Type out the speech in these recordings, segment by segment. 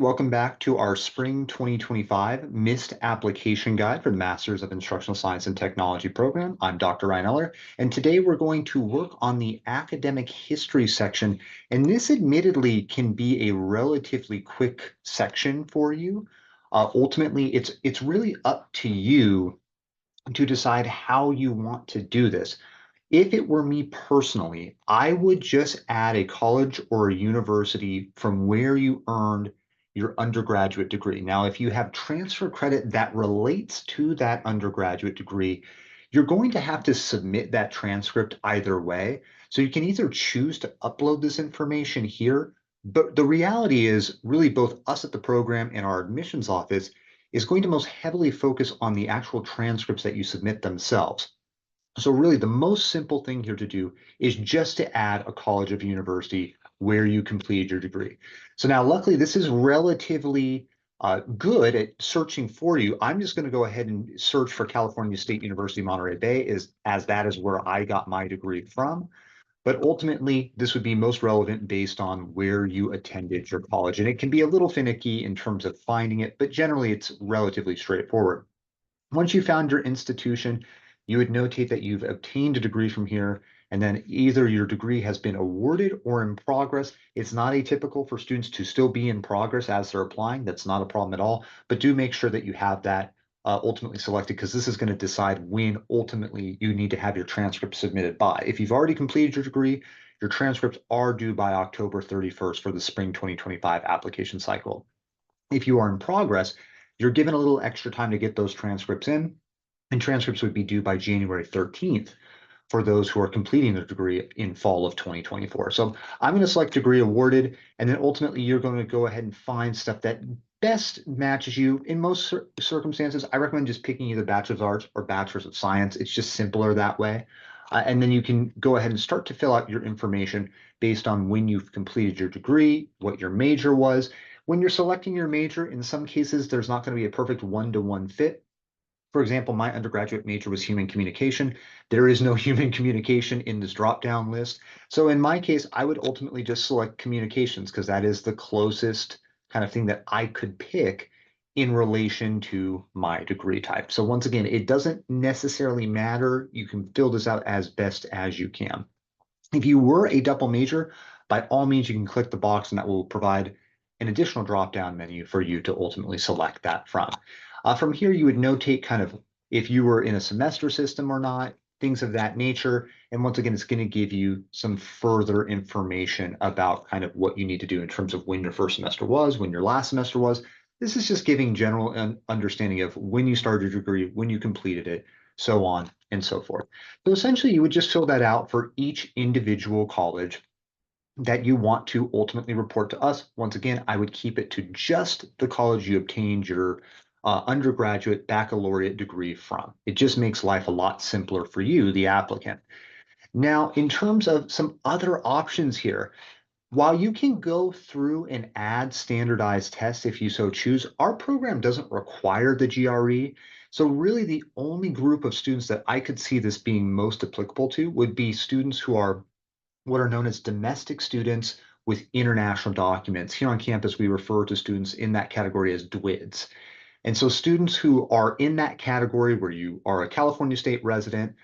Welcome back to our Spring 2025 MIST Application Guide for the Masters of Instructional Science and Technology program. I'm Dr. Ryan Eller, and today we're going to work on the academic history section. And this admittedly can be a relatively quick section for you. Ultimately, it's really up to you to decide how you want to do this. If it were me personally, I would just add a college or a university from where you earned your undergraduate degree. Now, if you have transfer credit that relates to that undergraduate degree, you're going to have to submit that transcript either way. So you can either choose to upload this information here, but the reality is really both us at the program and our admissions office is going to most heavily focus on the actual transcripts that you submit themselves. So really the most simple thing here to do is just to add a college or university where you completed your degree. So now luckily this is relatively good at searching for you. I'm just going to go ahead and search for California State University, Monterey Bay as that is where I got my degree from. But ultimately, this would be most relevant based on where you attended your college. And it can be a little finicky in terms of finding it, but generally it's relatively straightforward. Once you found your institution, you would notate that you've obtained a degree from here, and then either your degree has been awarded or in progress. It's not atypical for students to still be in progress as they're applying. That's not a problem at all, but do make sure that you have that ultimately selected because this is going to decide when ultimately you need to have your transcript submitted by. If you've already completed your degree, your transcripts are due by October 31st for the spring 2025 application cycle. If you are in progress, you're given a little extra time to get those transcripts in, and transcripts would be due by January 13th for those who are completing their degree in fall of 2024. So I'm going to select degree awarded, and then ultimately you're going to go ahead and find stuff that best matches you. In most circumstances, I recommend just picking either Bachelor's of Arts or Bachelor's of Science. It's just simpler that way. And then you can go ahead and start to fill out your information based on when you've completed your degree, what your major was. When you're selecting your major, in some cases, there's not going to be a perfect one-to-one fit. For example, my undergraduate major was human communication. There is no human communication in this drop-down list. So in my case, I would ultimately just select communications because that is the closest kind of thing that I could pick in relation to my degree type. So once again, it doesn't necessarily matter. You can fill this out as best as you can. If you were a double major, by all means, you can click the box and that will provide an additional drop-down menu for you to ultimately select that from. From here, you would notate kind of if you were in a semester system or not, things of that nature. And once again, it's going to give you some further information about kind of what you need to do in terms of when your first semester was, when your last semester was. This is just giving general understanding of when you started your degree, when you completed it, so on and so forth. So essentially, you would just fill that out for each individual college that you want to ultimately report to us. Once again, I would keep it to just the college you obtained your undergraduate baccalaureate degree from. It just makes life a lot simpler for you, the applicant. Now, in terms of some other options here, while you can go through and add standardized tests if you so choose, our program doesn't require the GRE. So really the only group of students that I could see this being most applicable to would be students who are what are known as domestic students with international documents. Here on campus, we refer to students in that category as DWIDs. And so students who are in that category where you are a California state resident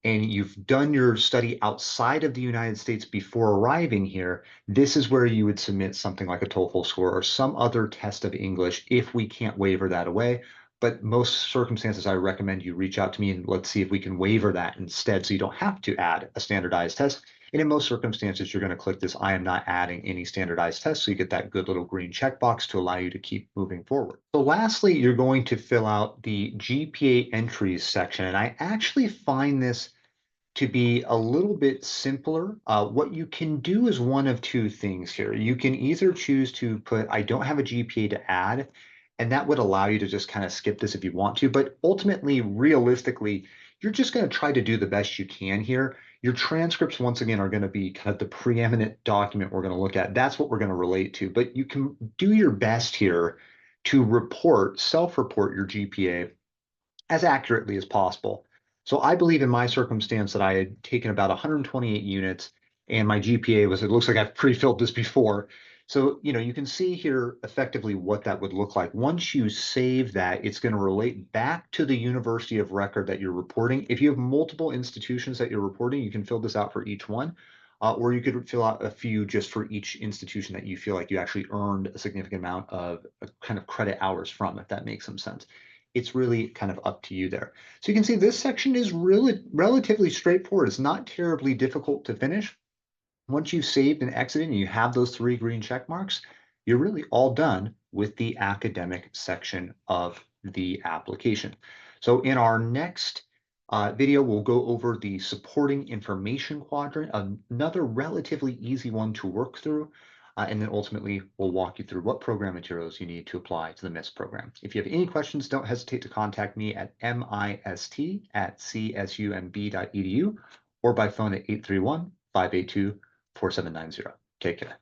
and you've done your study outside of the United States before arriving here, this is where you would submit something like a TOEFL score or some other test of English if we can't waiver that away. But most circumstances, I recommend you reach out to me and let's see if we can waiver that instead so you don't have to add a standardized test. And in most circumstances, you're going to click this I am not adding any standardized tests. So you get that good little green checkbox to allow you to keep moving forward. So lastly, you're going to fill out the GPA entries section. And I actually find this to be a little bit simpler. What you can do is one of two things here. You can either choose to put, I don't have a GPA to add, and that would allow you to just kind of skip this if you want to. But ultimately, realistically, you're just going to try to do the best you can here. Your transcripts, once again, are going to be kind of the preeminent document we're going to look at. That's what we're going to relate to. But you can do your best here to report, self-report your GPA as accurately as possible. So I believe in my circumstance that I had taken about 128 units and my GPA was, it looks like I've pre-filled this before, So, you can see here effectively what that would look like. Once you save that, it's going to relate back to the university of record that you're reporting. If you have multiple institutions that you're reporting, you can fill this out for each one, or you could fill out a few just for each institution that you feel like you actually earned a significant amount of kind of credit hours from, if that makes some sense. It's really kind of up to you there. So you can see this section is really relatively straightforward. It's not terribly difficult to finish. Once you've saved and exited and you have those 3 green check marks, you're really all done with the academic section of the application. So in our next video, we'll go over the supporting information quadrant, another relatively easy one to work through. And then ultimately, we'll walk you through what program materials you need to apply to the MIST program. If you have any questions, don't hesitate to contact me at mist@csumb.edu or by phone at 831-582-4790. Take care.